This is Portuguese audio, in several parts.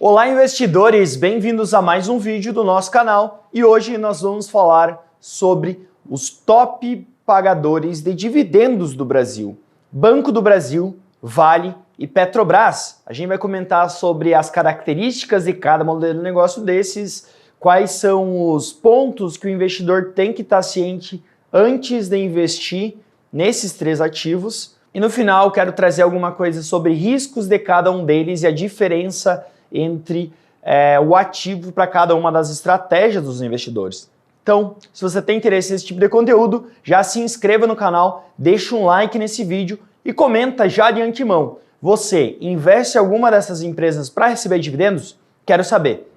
Olá, investidores! Bem-vindos a mais um vídeo do nosso canal e hoje nós vamos falar sobre os top pagadores de dividendos do Brasil. Banco do Brasil, Vale e Petrobras. A gente vai comentar sobre as características de cada modelo de negócio desses, quais são os pontos que o investidor tem que estar ciente antes de investir nesses três ativos. E no final quero trazer alguma coisa sobre riscos de cada um deles e a diferença entre o ativo para cada uma das estratégias dos investidores. Então, se você tem interesse nesse tipo de conteúdo, já se inscreva no canal, deixa um like nesse vídeo e comenta já de antemão. Você investe em alguma dessas empresas para receber dividendos? Quero saber.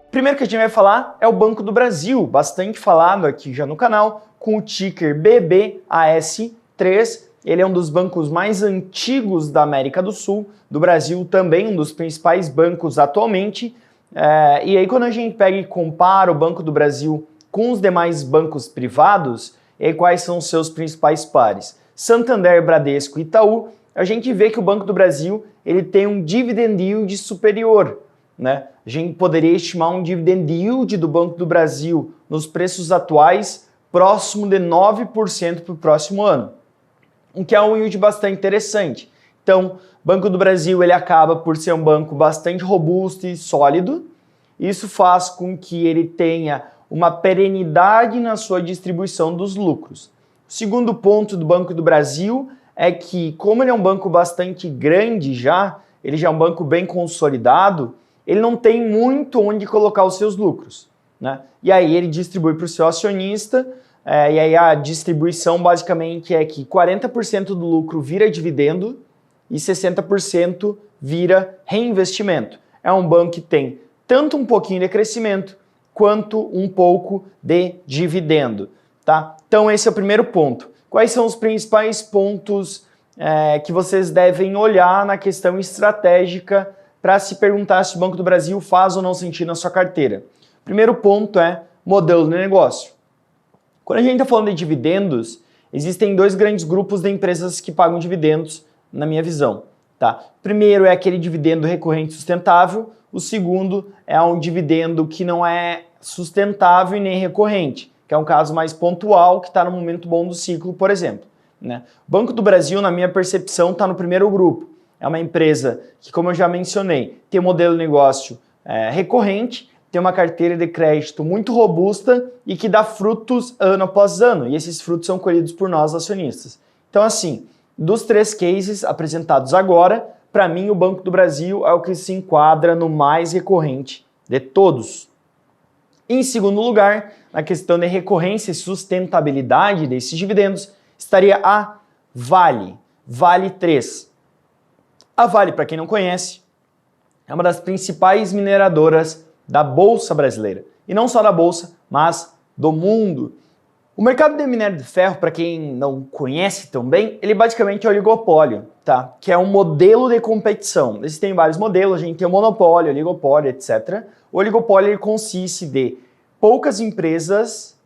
Primeiro que a gente vai falar é o Banco do Brasil, bastante falado aqui já no canal, com o ticker BBAS3. Ele é um dos bancos mais antigos da América do Sul, do Brasil também um dos principais bancos atualmente. E aí quando a gente pega e compara o Banco do Brasil com os demais bancos privados, e aí quais são os seus principais pares? Santander, Bradesco e Itaú, a gente vê que o Banco do Brasil ele tem um dividend yield superior, né? A gente poderia estimar um dividend yield do Banco do Brasil nos preços atuais próximo de 9% para o próximo ano, o que é um yield bastante interessante. Então, o Banco do Brasil ele acaba por ser um banco bastante robusto e sólido. Isso faz com que ele tenha uma perenidade na sua distribuição dos lucros. O segundo ponto do Banco do Brasil é que, como ele é um banco bastante grande já, ele já é um banco bem consolidado, ele não tem muito onde colocar os seus lucros, né? E aí ele distribui para o seu acionista, e aí a distribuição basicamente é que 40% do lucro vira dividendo e 60% vira reinvestimento. É um banco que tem tanto um pouquinho de crescimento quanto um pouco de dividendo, tá? Então esse é o primeiro ponto. Quais são os principais pontos que vocês devem olhar na questão estratégica para se perguntar se o Banco do Brasil faz ou não sentido na sua carteira? Primeiro ponto é modelo de negócio. Quando a gente está falando de dividendos, existem dois grandes grupos de empresas que pagam dividendos, na minha visão, tá? Primeiro é aquele dividendo recorrente sustentável, o segundo é um dividendo que não é sustentável e nem recorrente, que é um caso mais pontual, que está no momento bom do ciclo, por exemplo, né? O Banco do Brasil, na minha percepção, está no primeiro grupo. É uma empresa que, como eu já mencionei, tem um modelo de negócio recorrente, tem uma carteira de crédito muito robusta e que dá frutos ano após ano, e esses frutos são colhidos por nós, acionistas. Então, assim, dos três cases apresentados agora, para mim o Banco do Brasil é o que se enquadra no mais recorrente de todos. Em segundo lugar, na questão de recorrência e sustentabilidade desses dividendos, estaria a Vale, Vale 3. A Vale, para quem não conhece, é uma das principais mineradoras da Bolsa Brasileira. E não só da Bolsa, mas do mundo. O mercado de minério de ferro, para quem não conhece tão bem, ele basicamente é o oligopólio, tá? Que é um modelo de competição. Existem vários modelos, a gente tem o monopólio, oligopólio, etc. O oligopólio ele consiste de poucas empresas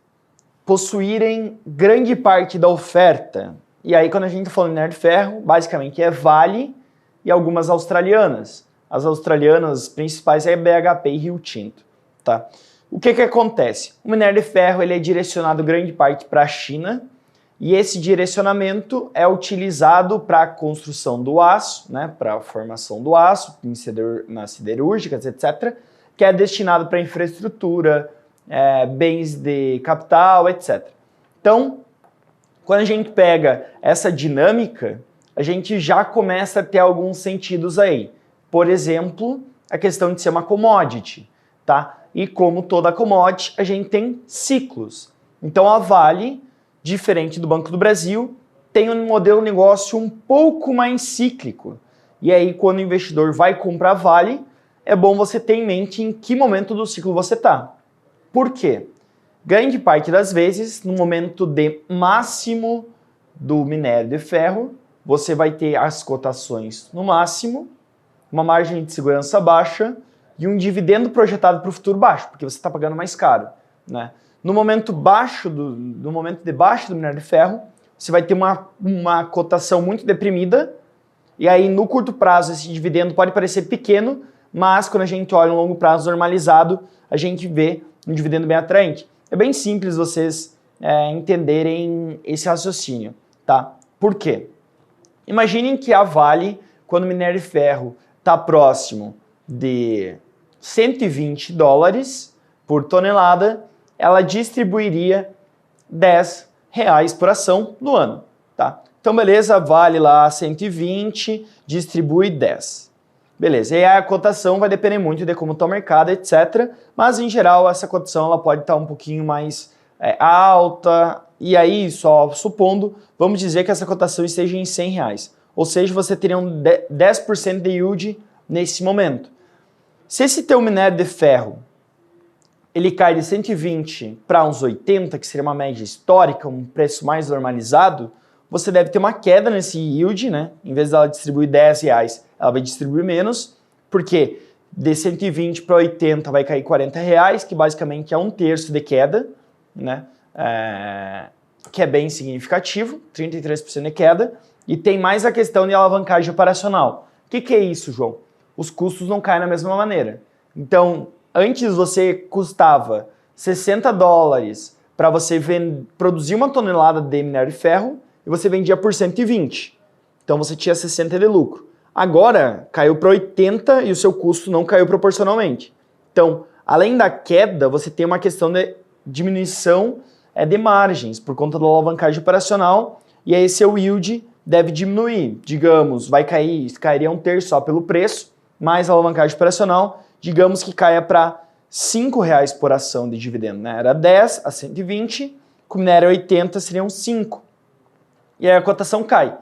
possuírem grande parte da oferta. E aí, quando a gente está falando de minério de ferro, basicamente é Vale e algumas australianas. As australianas principais é BHP e Rio Tinto, tá? O que acontece? O minério de ferro ele é direcionado grande parte para a China e esse direcionamento é utilizado para a construção do aço, né, para a formação do aço nas siderúrgicas, etc., que é destinado para infraestrutura, bens de capital, etc. Então, quando a gente pega essa dinâmica, a gente já começa a ter alguns sentidos aí. Por exemplo, a questão de ser uma commodity, tá? E como toda commodity, a gente tem ciclos. Então a Vale, diferente do Banco do Brasil, tem um modelo de negócio um pouco mais cíclico. E aí, quando o investidor vai comprar Vale, é bom você ter em mente em que momento do ciclo você está. Por quê? Grande parte das vezes, no momento de máximo do minério de ferro, você vai ter as cotações no máximo, uma margem de segurança baixa e um dividendo projetado para o futuro baixo, porque você está pagando mais caro, né? No momento de baixa do minério de ferro, você vai ter uma cotação muito deprimida E aí, no curto prazo, esse dividendo pode parecer pequeno, mas quando a gente olha um longo prazo normalizado, a gente vê um dividendo bem atraente. É bem simples vocês entenderem esse raciocínio, tá? Por quê? Imaginem que a Vale, quando o minério de ferro está próximo de $120 por tonelada, ela distribuiria R$10 por ação no ano, tá? Então, beleza, Vale lá 120, distribui 10. Beleza, e a cotação vai depender muito de como está o mercado, etc. Mas, em geral, essa cotação ela pode estar um pouquinho mais alta. E aí, só supondo, vamos dizer que essa cotação esteja em R$100. Ou seja, você teria um 10% de yield nesse momento. Se esse teu minério de ferro ele cai de 120 para uns 80, que seria uma média histórica, um preço mais normalizado, você deve ter uma queda nesse yield, né? Em vez dela distribuir R$10, ela vai distribuir menos, porque de 120 para 80 vai cair R$40, que basicamente é um terço de queda, né? Que é bem significativo, 33% de queda, e tem mais a questão de alavancagem operacional. O que é isso, João? Os custos não caem da mesma maneira. Então, antes você custava $60 para você produzir uma tonelada de minério de ferro e você vendia por 120. Então você tinha 60 de lucro. Agora caiu para 80 e o seu custo não caiu proporcionalmente. Então, além da queda, você tem uma questão de diminuição de margens por conta da alavancagem operacional e aí seu yield deve diminuir. Digamos, cairia um terço só pelo preço, mais a alavancagem operacional, digamos que caia para R$5 por ação de dividendo, né? Era 10 a 120, com minério 80 seriam 5. E aí a cotação cai.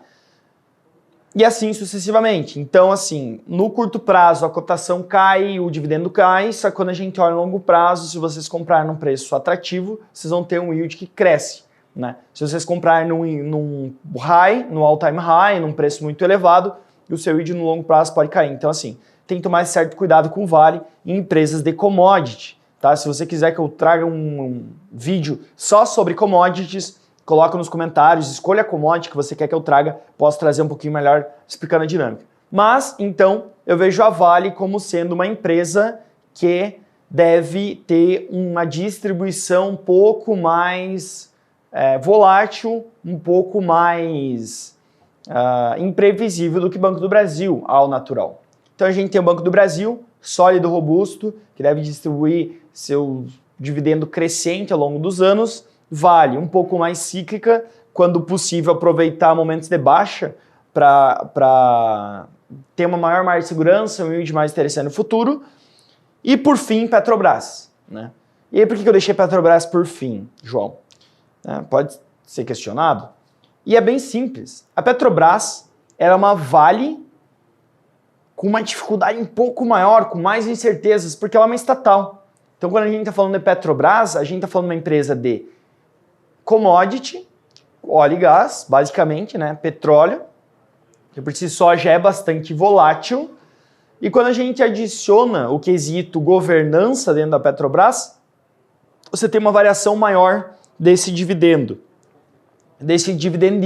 E assim sucessivamente. Então, assim, no curto prazo a cotação cai, o dividendo cai, só que quando a gente olha no longo prazo, se vocês comprarem num preço atrativo, vocês vão ter um yield que cresce, né? Se vocês comprarem num high, no all-time high, num preço muito elevado, o seu yield no longo prazo pode cair. Então, assim, tem que tomar certo cuidado com o Vale em empresas de commodity, tá? Se você quiser que eu traga um vídeo só sobre commodities, coloca nos comentários, escolha a commodity que você quer que eu traga, posso trazer um pouquinho melhor explicando a dinâmica. Mas, então, eu vejo a Vale como sendo uma empresa que deve ter uma distribuição um pouco mais volátil, um pouco mais imprevisível do que o Banco do Brasil, ao natural. Então a gente tem o Banco do Brasil, sólido, robusto, que deve distribuir seu dividendo crescente ao longo dos anos. Vale, um pouco mais cíclica, quando possível aproveitar momentos de baixa para ter uma maior margem de segurança, um yield mais interessante no futuro. E por fim, Petrobras, né? E aí por que eu deixei Petrobras por fim, João? Pode ser questionado. E é bem simples. A Petrobras era uma Vale com uma dificuldade um pouco maior, com mais incertezas, porque ela é uma estatal. Então, quando a gente está falando de Petrobras, a gente está falando de uma empresa de commodity, óleo e gás, basicamente, né? Petróleo, que por si só já é bastante volátil. E quando a gente adiciona o quesito governança dentro da Petrobras, você tem uma variação maior desse dividend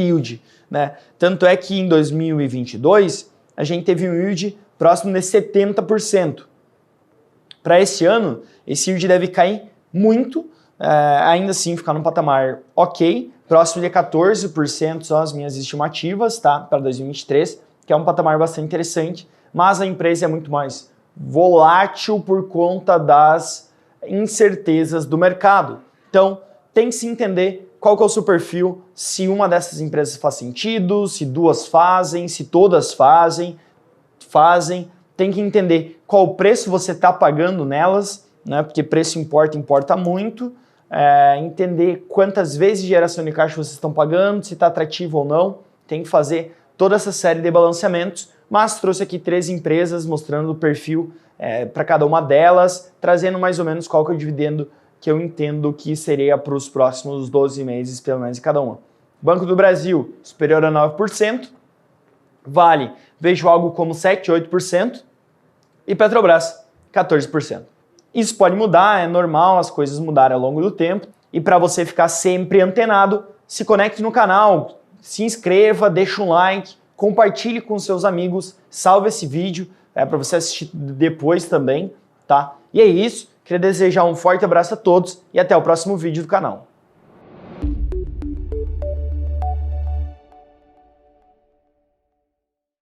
yield, né? Tanto é que em 2022 a gente teve um yield próximo de 70%. Para esse ano, esse yield deve cair muito, ainda assim ficar num patamar ok, próximo de 14% são as minhas estimativas, tá? Para 2023, que é um patamar bastante interessante, mas a empresa é muito mais volátil por conta das incertezas do mercado. Então, tem que se entender qual que é o seu perfil, se uma dessas empresas faz sentido, se duas fazem, se todas fazem, tem que entender qual preço você está pagando nelas, né? Porque preço importa muito, entender quantas vezes de geração de caixa vocês estão pagando, se está atrativo ou não, tem que fazer toda essa série de balanceamentos, mas trouxe aqui 3 empresas mostrando o perfil para cada uma delas, trazendo mais ou menos qual que é o dividendo que eu entendo que seria para os próximos 12 meses, pelo menos, em cada uma. Banco do Brasil, superior a 9%. Vale, vejo algo como 7, 8%. E Petrobras, 14%. Isso pode mudar, é normal as coisas mudarem ao longo do tempo. E para você ficar sempre antenado, se conecte no canal, se inscreva, deixa um like, compartilhe com seus amigos, salve esse vídeo para você assistir depois também, tá? E é isso, queria desejar um forte abraço a todos e até o próximo vídeo do canal.